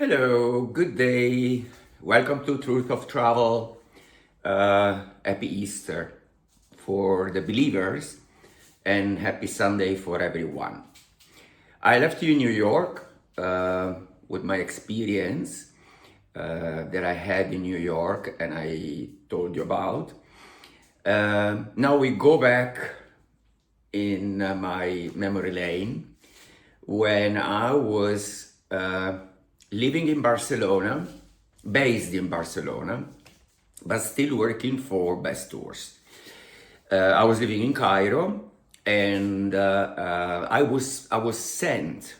Hello, good day. Welcome to Truth of Travel. Happy Easter for the believers and happy Sunday for everyone. I left you in New York with my experience that I had in New York and I told you about. Now we go back in my memory lane when I was living in Barcelona, based in Barcelona, but still working for Best Tours. I was living in Cairo, and I was sent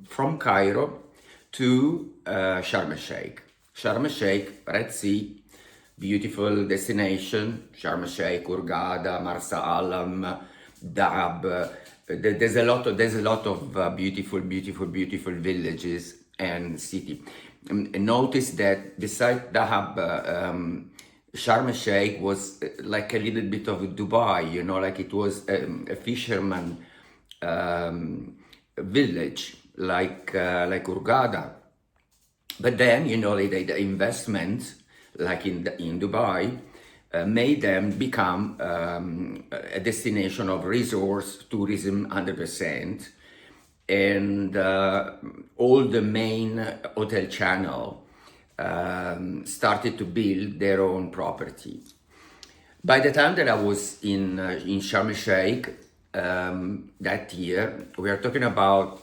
from Cairo to Sharm El Sheikh. Sharm El Sheikh, Red Sea, beautiful destination. Sharm El Sheikh, Hurghada, Marsa Alam, Dahab. There's a lot of beautiful villages and city. Notice that beside Dahab, Sharm El Sheikh was like a little bit of Dubai, like it was a fisherman village, like Hurghada. But then, the investment, like in Dubai, made them become a destination of resource tourism 100%. And all the main hotel channel started to build their own property. By the time that I was in Sharm El Sheikh that year, we are talking about,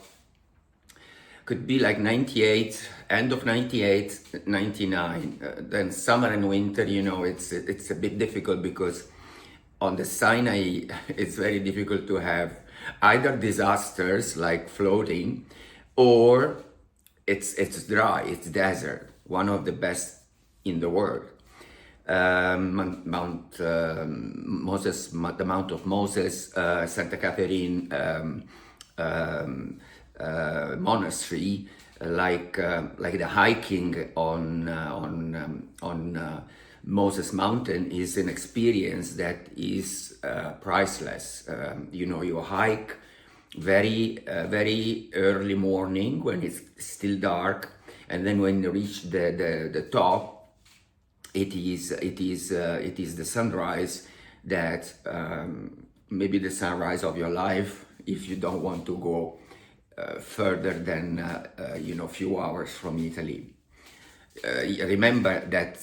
could be like 98, end of 98, 99. Then summer and winter, it's a bit difficult because on the Sinai, it's very difficult to have either disasters like flooding, or it's dry, it's desert, one of the best in the world. Mount Moses, the Mount of Moses, Santa Catherine monastery, like the hiking on Moses Mountain is an experience that is priceless. You hike very early morning when it's still dark, and then when you reach the top, it is the sunrise that maybe the sunrise of your life if you don't want to go further than few hours from Italy. Remember that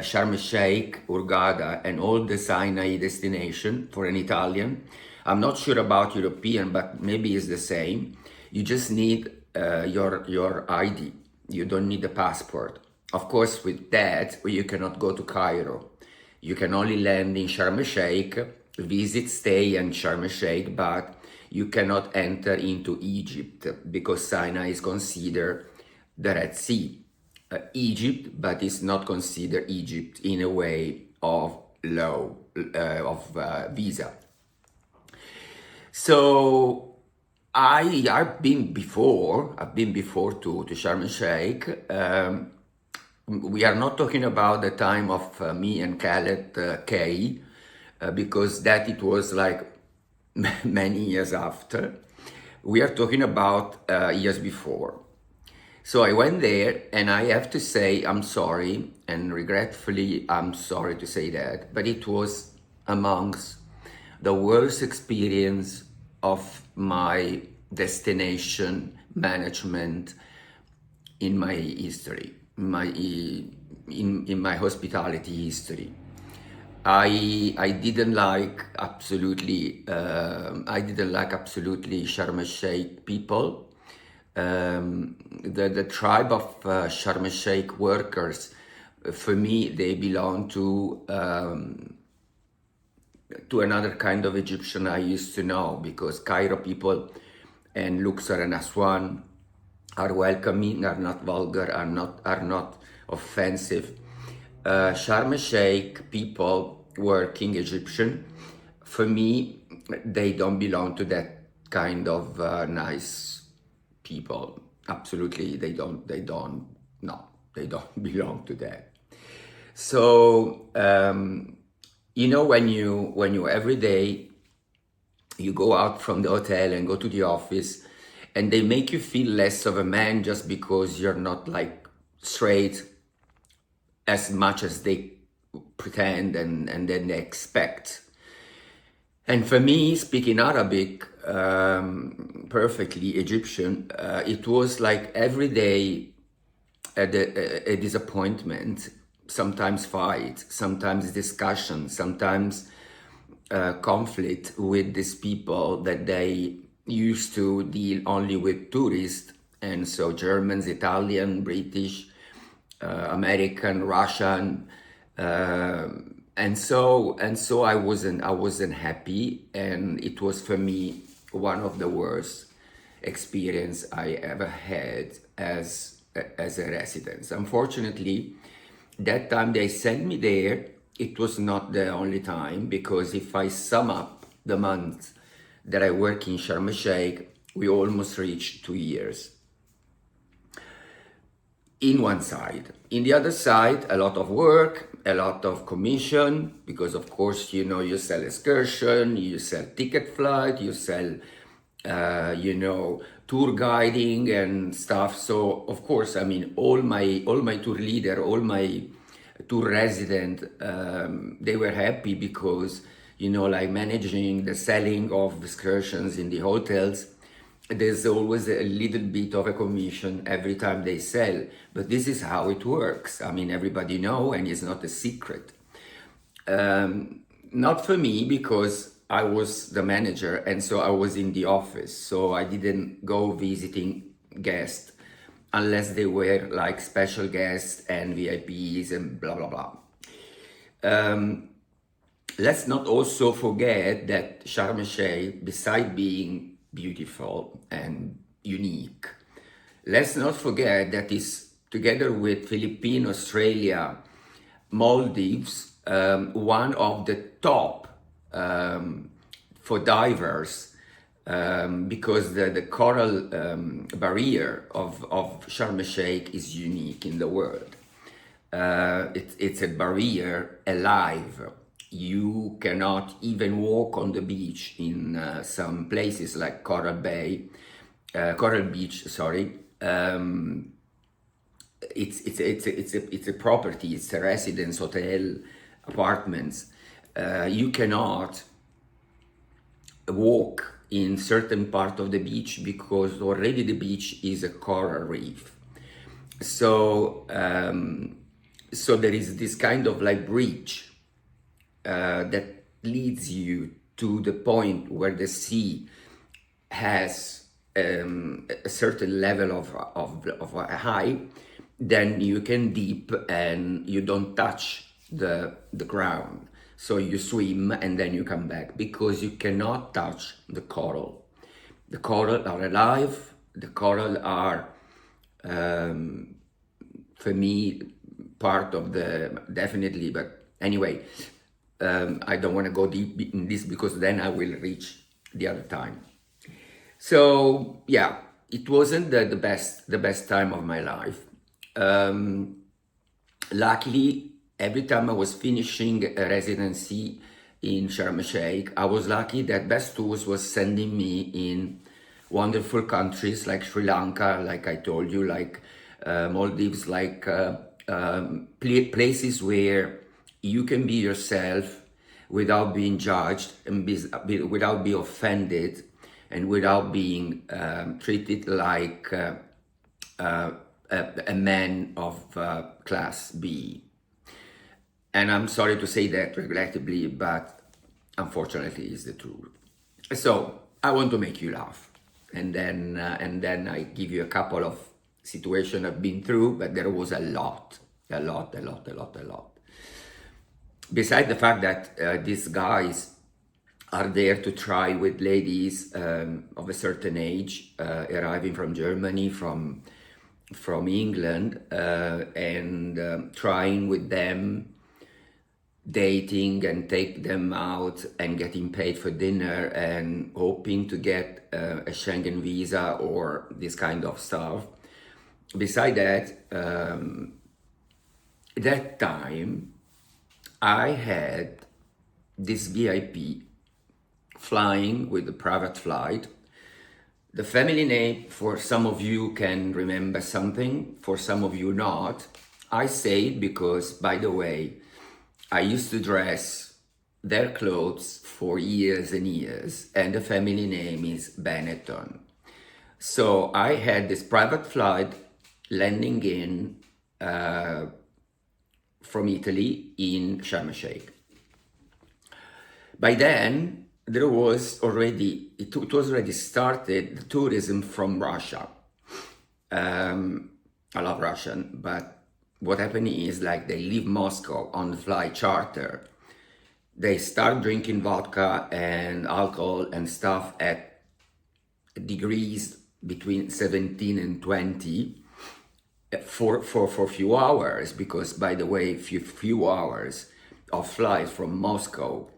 Sharm El Sheikh, Hurghada, and all the Sinai destination for an Italian, I'm not sure about European, but maybe it's the same. You just need your ID. You don't need a passport. Of course, with that, you cannot go to Cairo. You can only land in Sharm El Sheikh, visit, stay in Sharm El Sheikh, but you cannot enter into Egypt because Sinai is considered the Red Sea. Egypt, but it's not considered Egypt in a way of visa. So I've been before to Sharm El Sheikh. We are not talking about the time of me and Khaled K, because that it was like many years after. We are talking about years before. So I went there, and I have to say I'm sorry, and regretfully I'm sorry to say that, but it was amongst the worst experience of my destination management in my history, in my hospitality history. I didn't like absolutely Sharm El Sheikh people. The tribe of Sharm El Sheikh workers, for me, they belong to another kind of Egyptian I used to know, because Cairo people and Luxor and Aswan are welcoming, are not vulgar, are not offensive. Sharm El Sheikh people, working Egyptian, for me, they don't belong to that kind of nice people. Absolutely, they don't belong to that. So when you every day you go out from the hotel and go to the office, and they make you feel less of a man just because you're not like straight as much as they pretend and then they expect. And for me, speaking Arabic perfectly, Egyptian, it was like every day a disappointment, sometimes fight, sometimes discussion, sometimes conflict with these people that they used to deal only with tourists, and so Germans, Italian, British, American, Russian, and so I wasn't happy, and it was for me one of the worst experience I ever had as a resident. Unfortunately, that time they sent me there, it was not the only time, because if I sum up the months that I work in Sharm El Sheikh, we almost reached 2 years in one side. In the other side, a lot of work, a lot of commission, because of course, you sell excursion, you sell ticket flight, you sell, tour guiding and stuff. So of course, I mean, all my tour leader, all my tour resident, they were happy because, like managing the selling of excursions in the hotels, there's always a little bit of a commission every time they sell, but this is how it works. I mean, everybody know, and it's not a secret. Not for me, because I was the manager, and so I was in the office, so I didn't go visiting guests unless they were like special guests and VIPs and blah blah blah. Let's not also forget that Sharm El Sheikh, beside being beautiful and unique, let's not forget that is, together with Philippines, Australia, Maldives, one of the top for divers, because the coral barrier of Sharm El Sheikh is unique in the world. It's a barrier alive. You cannot even walk on the beach in some places like Coral Beach. Sorry, it's a property. It's a residence, hotel, apartments. You cannot walk in certain part of the beach because already the beach is a coral reef. So there is this kind of like bridge that leads you to the point where the sea has a certain level of height. Then you can dip and you don't touch the ground. So you swim and then you come back, because you cannot touch the coral. The coral are alive. The coral are, for me, part of the, definitely, but anyway, I don't want to go deep in this because then I will reach the other time. So yeah, it wasn't the best time of my life. Luckily, every time I was finishing a residency in Sharm El Sheikh, I was lucky that Best Tours was sending me in wonderful countries like Sri Lanka, like I told you, like Maldives, like places where you can be yourself without being judged and without being offended and without being treated like a man of class B. And I'm sorry to say that regrettably, but unfortunately it's the truth. So I want to make you laugh, and then I give you a couple of situations I've been through, but there was a lot. Besides the fact that these guys are there to try with ladies of a certain age, arriving from Germany, from England, and trying with them, dating and take them out and getting paid for dinner and hoping to get a Schengen visa or this kind of stuff. Beside that, that time I had this VIP flying with a private flight The family name, for some of you can remember something, for some of you not. I say it because, by the way, I used to dress their clothes for years and years, and the family name is Benetton. So I had this private flight landing in from Italy in Sharm El Sheikh. By then, there was already, it was already started the tourism from Russia. I love Russian, but what happened is like they leave Moscow on the fly charter. They start drinking vodka and alcohol and stuff at degrees between 17 and 20 for a few hours, because by the way, few hours of flight from Moscow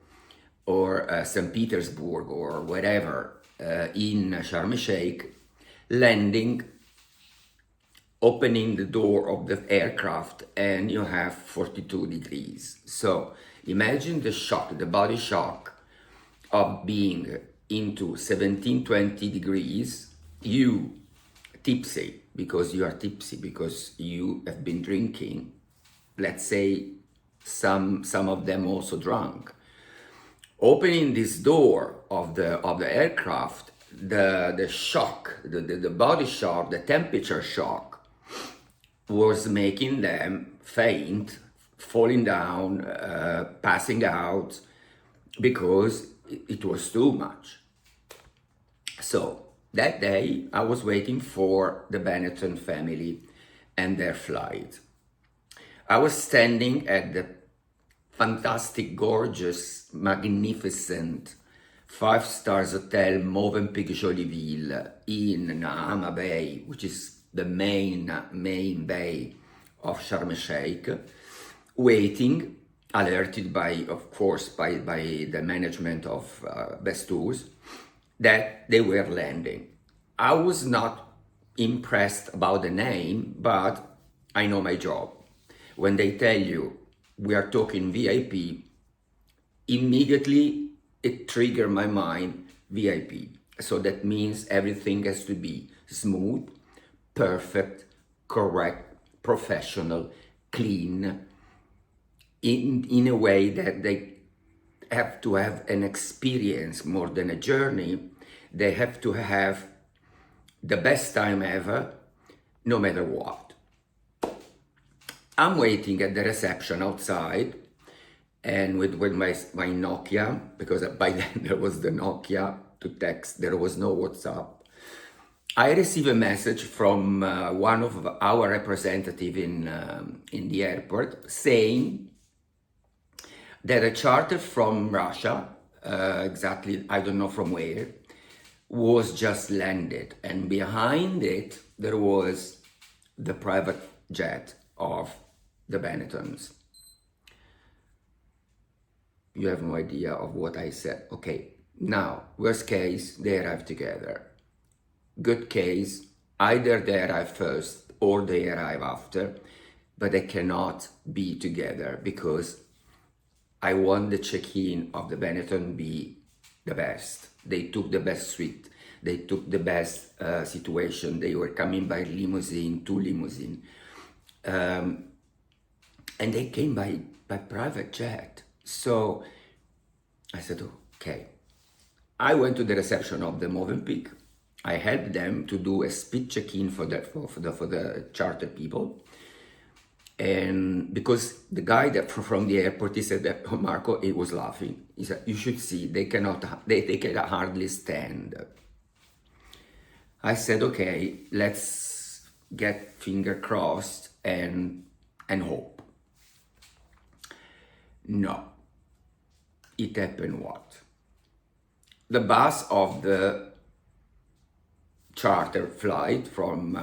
or St. Petersburg or wherever in Sharm El Sheikh, landing, opening the door of the aircraft, and you have 42 degrees. So imagine the shock, the body shock of being into 17, 20 degrees, you tipsy, because you are tipsy, because you have been drinking, let's say some of them also drunk. Opening this door of the aircraft, the shock, the body shock, the temperature shock was making them faint, falling down, passing out, because it was too much. So that day I was waiting for the Benetton family and their flight. I was standing at the fantastic, gorgeous, magnificent 5-star hotel Movenpick Jolieville in Naama Bay, which is the main bay of Sharm El Sheikh, waiting, alerted by, of course, by the management of Best Tours, that they were landing. I was not impressed about the name, but I know my job. When they tell you we are talking VIP, immediately it triggered my mind, VIP. So that means everything has to be smooth, perfect, correct, professional, clean, in a way that they have to have an experience more than a journey. They have to have the best time ever, no matter what. I'm waiting at the reception outside, and with my Nokia, because by then there was the Nokia to text, there was no WhatsApp. I received a message from one of our representatives in the airport saying that a charter from Russia, exactly, I don't know from where, was just landed. And behind it, there was the private jet of the Benettons. You have no idea of what I said. Okay, now, worst case, they arrive together. Good case, either they arrive first or they arrive after, but they cannot be together, because I want the check-in of the Benetton be the best. They took the best suite. They took the best situation. They were coming by limousine, two limousine. And they came by private jet. So I said, okay. I went to the reception of the Movenpick. I helped them to do a speed check-in for the charter people. And because the guy that from the airport, he said that, oh, Marco, he was laughing. He said, you should see, they can hardly stand. I said, okay, let's get finger crossed and hope. No. It happened what? The bus of the charter flight from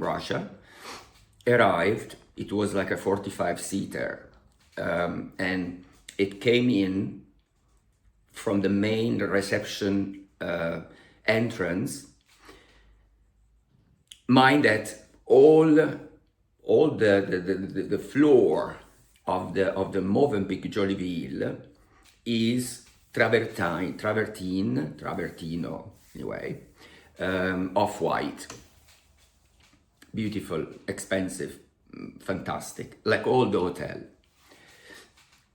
Russia arrived. It was like a 45-seater, and it came in from the main reception entrance. Mind that all the floor of the Movenpick Jolieville is travertino anyway, off-white, beautiful, expensive, fantastic, like all the hotel.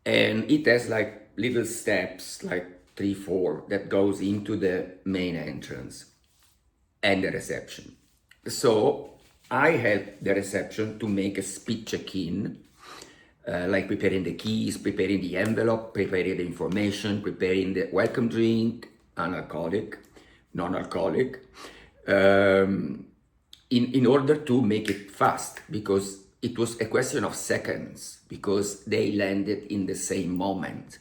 And it has like little steps, like 3, 4, that goes into the main entrance and the reception. So I had the reception to make a speed check-in, like preparing the keys, preparing the envelope, preparing the information, preparing the welcome drink, non-alcoholic, in order to make it fast, because it was a question of seconds, because they landed in the same moment.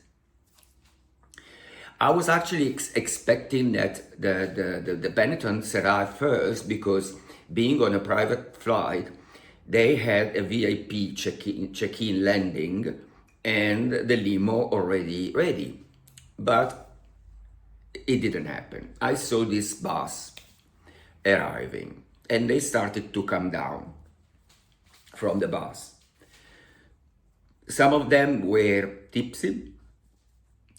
I was actually expecting that the Benettons arrived first, because being on a private flight, they had a VIP check-in landing and the limo already ready. But it didn't happen. I saw this bus arriving and they started to come down from the bus. Some of them were tipsy.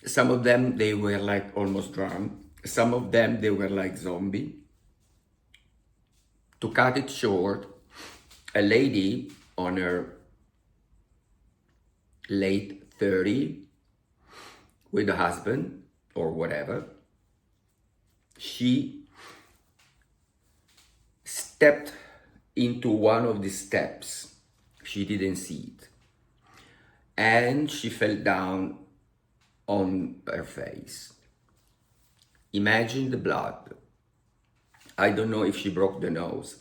Some of them, they were like almost drunk. Some of them, they were like zombie. To cut it short, a lady on her late 30 with a husband or whatever, she stepped into one of the steps. She didn't see it. And she fell down on her face. Imagine the blood. I don't know if she broke the nose,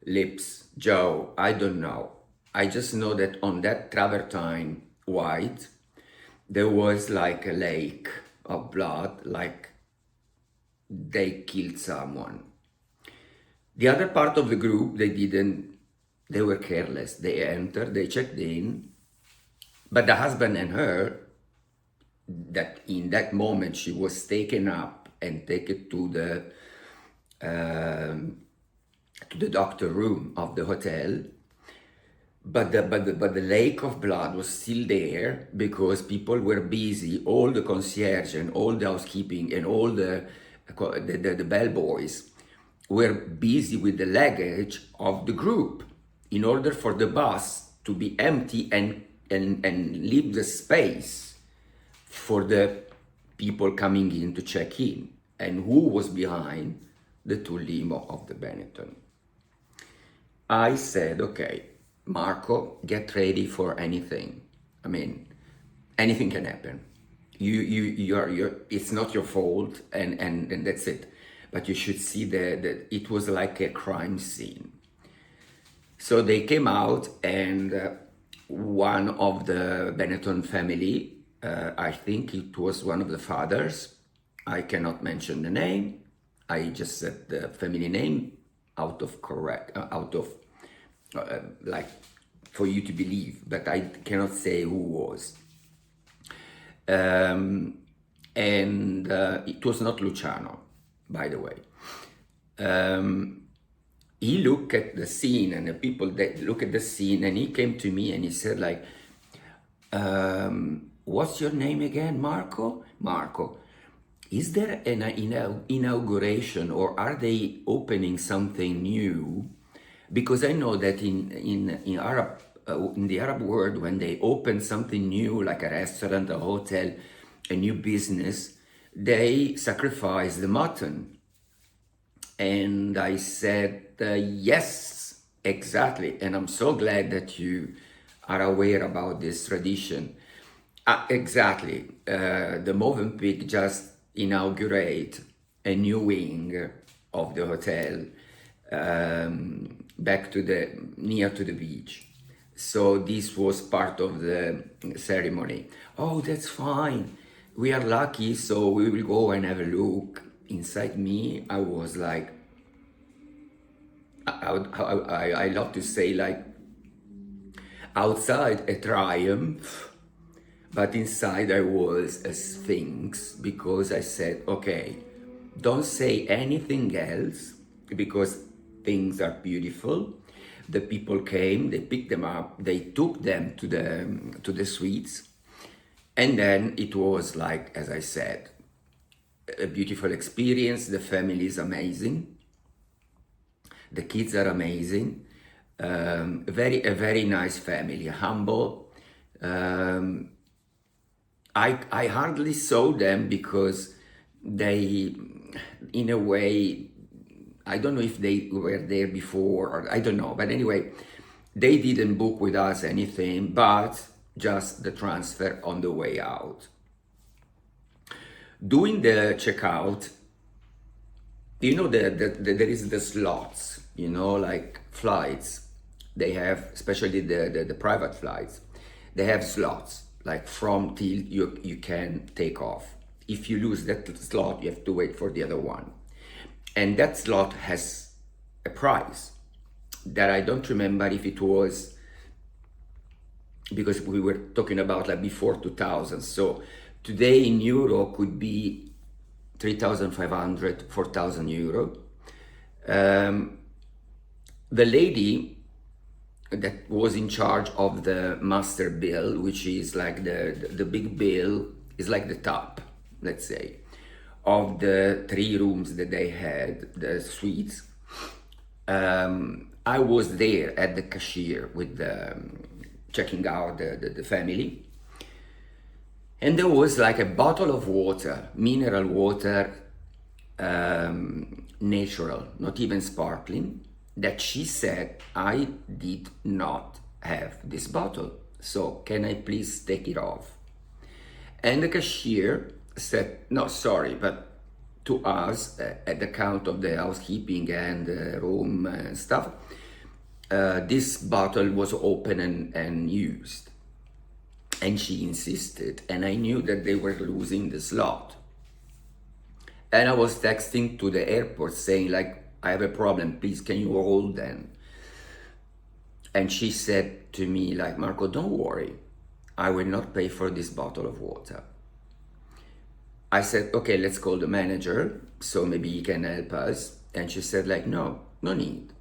lips, jaw, I don't know. I just know that on that travertine white, there was like a lake of blood, like they killed someone. The other part of the group, they were careless. They entered, they checked in, but the husband and her, that in that moment she was taken up and taken to the doctor room of the hotel, but the lake of blood was still there, because people were busy, all the concierge and all the housekeeping and all the bellboys were busy with the luggage of the group in order for the bus to be empty and leave the space for the people coming in to check in. And who was behind? The 2 limo of the Benetton. I said, okay, Marco, get ready for anything. I mean, anything can happen. You're it's not your fault, and that's it. But you should see that it was like a crime scene. So they came out, and one of the Benetton family, I think it was one of the fathers, I cannot mention the name, I just said the family name like for you to believe, but I cannot say who was. And it was not Luciano, by the way. He looked at the scene, and the people that look at the scene, and he came to me and he said like, what's your name again? Marco? Marco, is there an inauguration, or are they opening something new? Because I know that in the Arab world, when they open something new, like a restaurant, a hotel, a new business, they sacrifice the mutton. And I said, yes, exactly. And I'm so glad that you are aware about this tradition. Exactly. The Movenpick just inaugurate a new wing of the hotel, back to near to the beach. So this was part of the ceremony. Oh, that's fine. We are lucky, so we will go and have a look. Inside me, I was like, I love to say like, outside a triumph, but inside I was a sphinx, because I said, okay, don't say anything else, because things are beautiful. The people came, they picked them up, they took them to the suites, and then it was like, as I said, a beautiful experience. The family is amazing. The kids are amazing. A very nice family, humble. Um, I hardly saw them because they, in a way, I don't know if they were there before or I don't know, but anyway, they didn't book with us anything, but just the transfer on the way out. Doing the checkout, there is the slots, like flights. They have, especially the private flights, they have slots, like from till you can take off. If you lose that slot, you have to wait for the other one. And that slot has a price that I don't remember if it was, because we were talking about like before 2000. So today in euro could be 3,500, 4,000 euro. The lady that was in charge of the master bill, which is like the big bill, is like the top, let's say, of the 3 rooms that they had, the suites. I was there at the cashier with checking out the family. And there was like a bottle of water, mineral water, natural, not even sparkling, that she said, I did not have this bottle. So can I please take it off? And the cashier said, no, sorry, but to us, at the count of the housekeeping and the room and stuff, this bottle was open and used. And she insisted, and I knew that they were losing the slot. And I was texting to the airport saying like, I have a problem, please can you hold them? And she said to me like, Marco, don't worry, I will not pay for this bottle of water. I said, okay, let's call the manager, so maybe he can help us. And she said like, no need.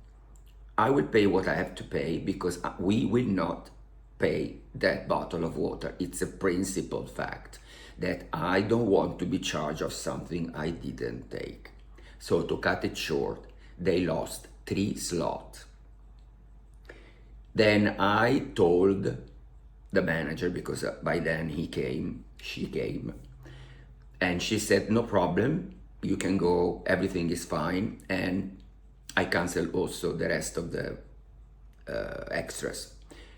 I will pay what I have to pay because we will not pay that bottle of water. It's a principal fact that I don't want to be charged of something I didn't take. So to cut it short, they lost 3 slots. Then I told the manager, because by then she came, and she said, no problem, you can go, everything is fine. And I canceled also the rest of the extras,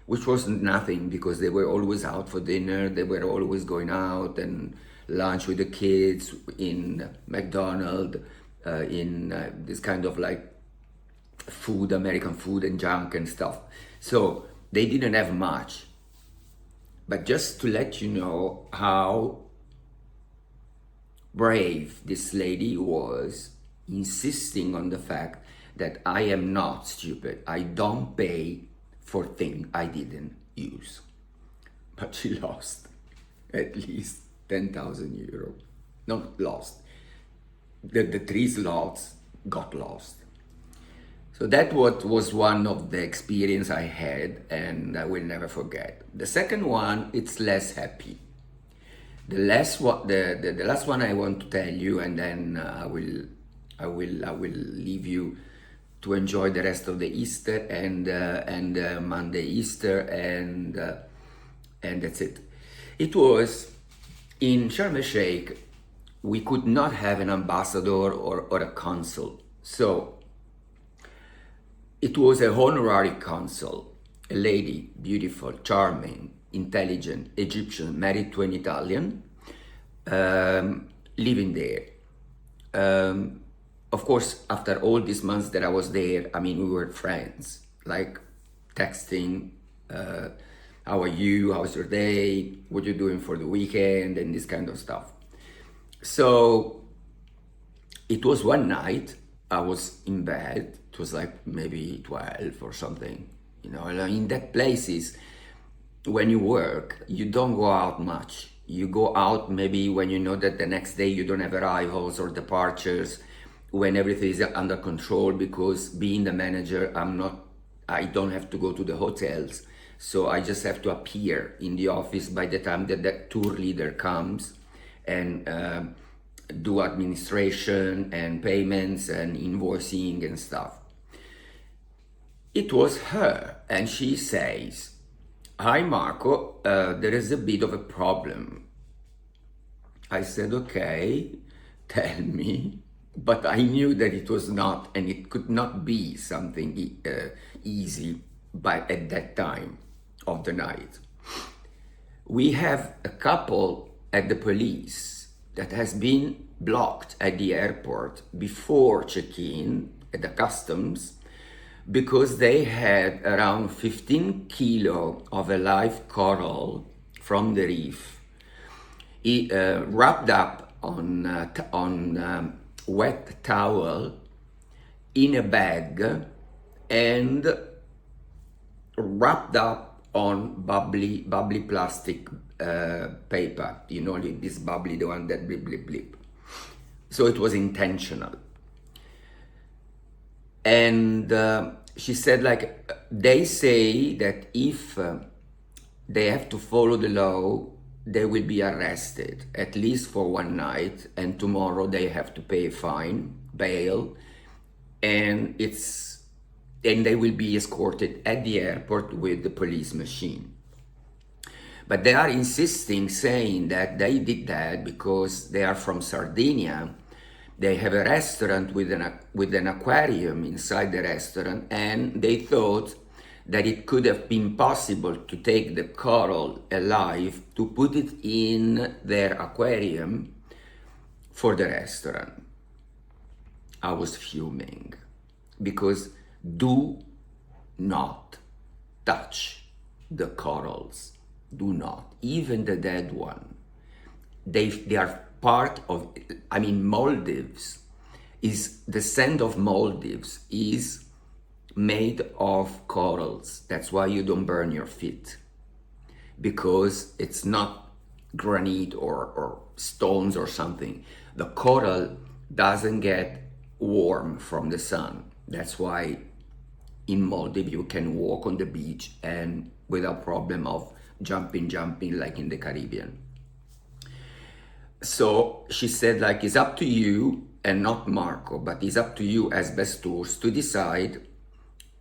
which was nothing because they were always out for dinner, they were always going out and lunch with the kids in McDonald's, in this kind of like food, American food and junk and stuff. So they didn't have much. But just to let you know how brave this lady was, insisting on the fact that I am not stupid. I don't pay for things I didn't use. But she lost at least 10,000 euro. Not lost. The 3 slots got lost. So that was one of the experience I had, and I will never forget. The second one, it's less happy. The last one I want to tell you, and then I will leave you to enjoy the rest of the Easter and Monday Easter, and that's it. It was in Sharm El Sheikh. We could not have an ambassador or a consul, so it was a honorary consul, a lady, beautiful, charming, intelligent, Egyptian, married to an Italian, living there. Of course, after all these months that I was there, I mean, we were friends, like texting, how are you, how's your day, what you doing for the weekend, and this kind of stuff. So it was one night, I was in bed, it was like maybe 12 or something, in that places, when you work, you don't go out much. You go out maybe when you know that the next day you don't have arrivals or departures, when everything is under control, because being the manager, I don't have to go to the hotels. So I just have to appear in the office by the time that the tour leader comes and do administration and payments and invoicing and stuff. it was her, and she says, "Hi Marco, there is a bit of a problem." I said, "Okay, tell me." But I knew that it was not, and it could not be something easy at that time of the night. We have a couple at the police that has been blocked at the airport before check-in at the customs because they had around 15 kilo of a live coral from the reef wrapped up on wet towel in a bag and wrapped up on bubbly plastic paper, you know, this bubbly, the one that blip blip blip. So it was intentional. And she said, like, they say that if they have to follow the law, they will be arrested at least for one night, and tomorrow they have to pay a fine, bail, and they will be escorted at the airport with the police machine. But they are insisting, saying that they did that because they are from Sardinia. They have a restaurant with an aquarium inside the restaurant, and they thought that it could have been possible to take the coral alive, to put it in their aquarium for the restaurant. I was fuming, because do not touch the corals. Do not, even the dead one. They are part of, I mean, Maldives is, the sand of Maldives is made of corals. That's why you don't burn your feet, because it's not granite or stones or something. The coral doesn't get warm from the sun. That's why in Maldives you can walk on the beach and without problem of jumping like in the Caribbean. So she said, like, it's up to you, and not Marco, but it's up to you as best tours to decide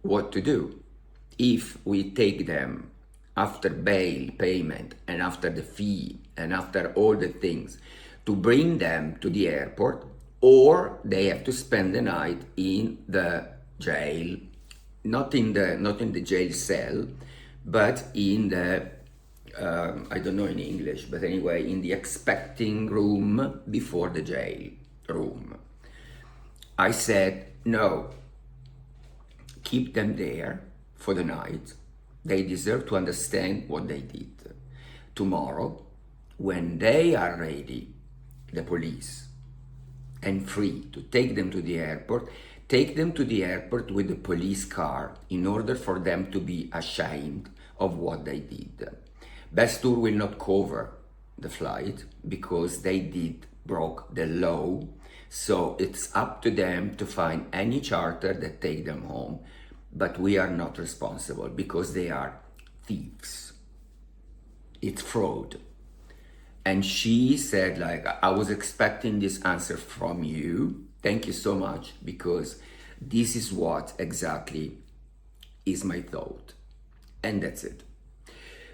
what to do. If we take them after bail payment and after the fee and after all the things to bring them to the airport, or they have to spend the night in the jail, not in the jail cell, but in the I don't know in English, but anyway, in the expecting room before the jail room. I said, no, keep them there for the night. They deserve to understand what they did. Tomorrow, when they are ready, the police, and free to take them to the airport, take them to the airport with the police car in order for them to be ashamed of what they did. Best Tour will not cover the flight because they broke the law. So it's up to them to find any charter that take them home. But we are not responsible because they are thieves. It's fraud. And she said, like, I was expecting this answer from you. Thank you so much, because this is what exactly is my thought. And that's it.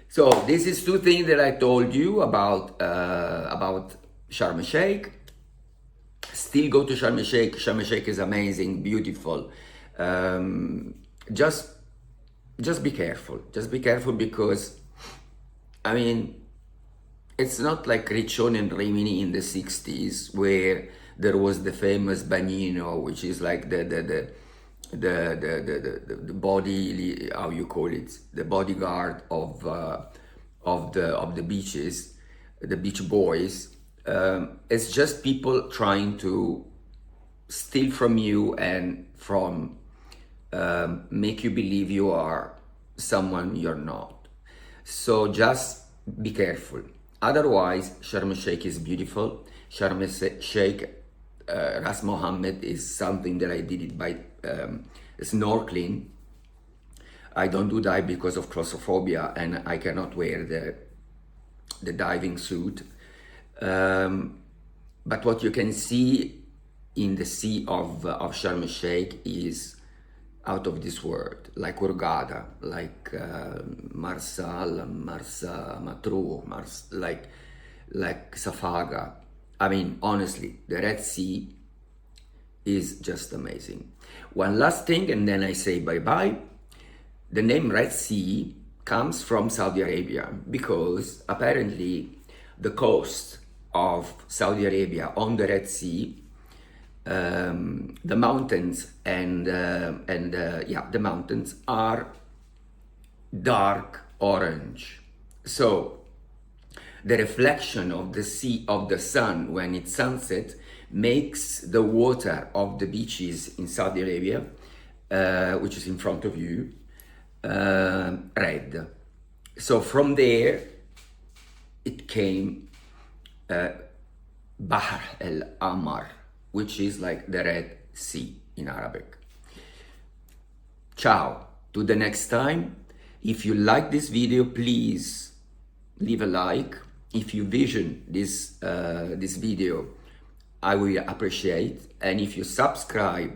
So this is two things that I told you about Sharm El Sheikh. Still go to Sharm El Sheikh. Sharm El Sheikh is amazing, beautiful. Just be careful. Just be careful, because, I mean, it's not like Riccione and Rimini in the 60s, where there was the famous bagnino, which is like the body, how you call it, the bodyguard of the beaches, the beach boys. It's just people trying to steal from you and from make you believe you are someone you're not. So just be careful. Otherwise, Sharm El Sheikh is beautiful. Sharm El Sheikh, Ras Mohammed is something that I did it by snorkeling. I don't do dive because of claustrophobia, and I cannot wear the diving suit. But what you can see in the sea of Sharm El Sheikh is out of this world, like Hurghada, like Marsal, Marsa Matruh, like Safaga. I mean, honestly, the Red Sea is just amazing. One last thing, and then I say bye-bye. The name Red Sea comes from Saudi Arabia because apparently the coast of Saudi Arabia on the Red Sea, the mountains the mountains are dark orange. So the reflection of the sea of the sun when it's sunset makes the water of the beaches in Saudi Arabia, which is in front of you, red. So from there it came Bahr el Ahmar, which is like the Red Sea in Arabic. Ciao, to the next time. If you like this video, please leave a like. If you vision this video, I will appreciate. And if you subscribe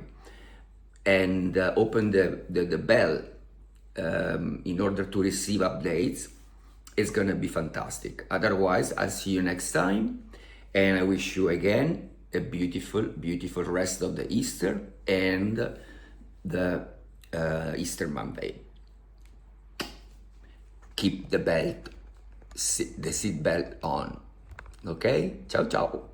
and open the bell in order to receive updates, it's gonna be fantastic. Otherwise, I'll see you next time, and I wish you again a beautiful, beautiful rest of the Easter and the Easter Monday. Keep the seat belt on. Okay? Ciao, ciao.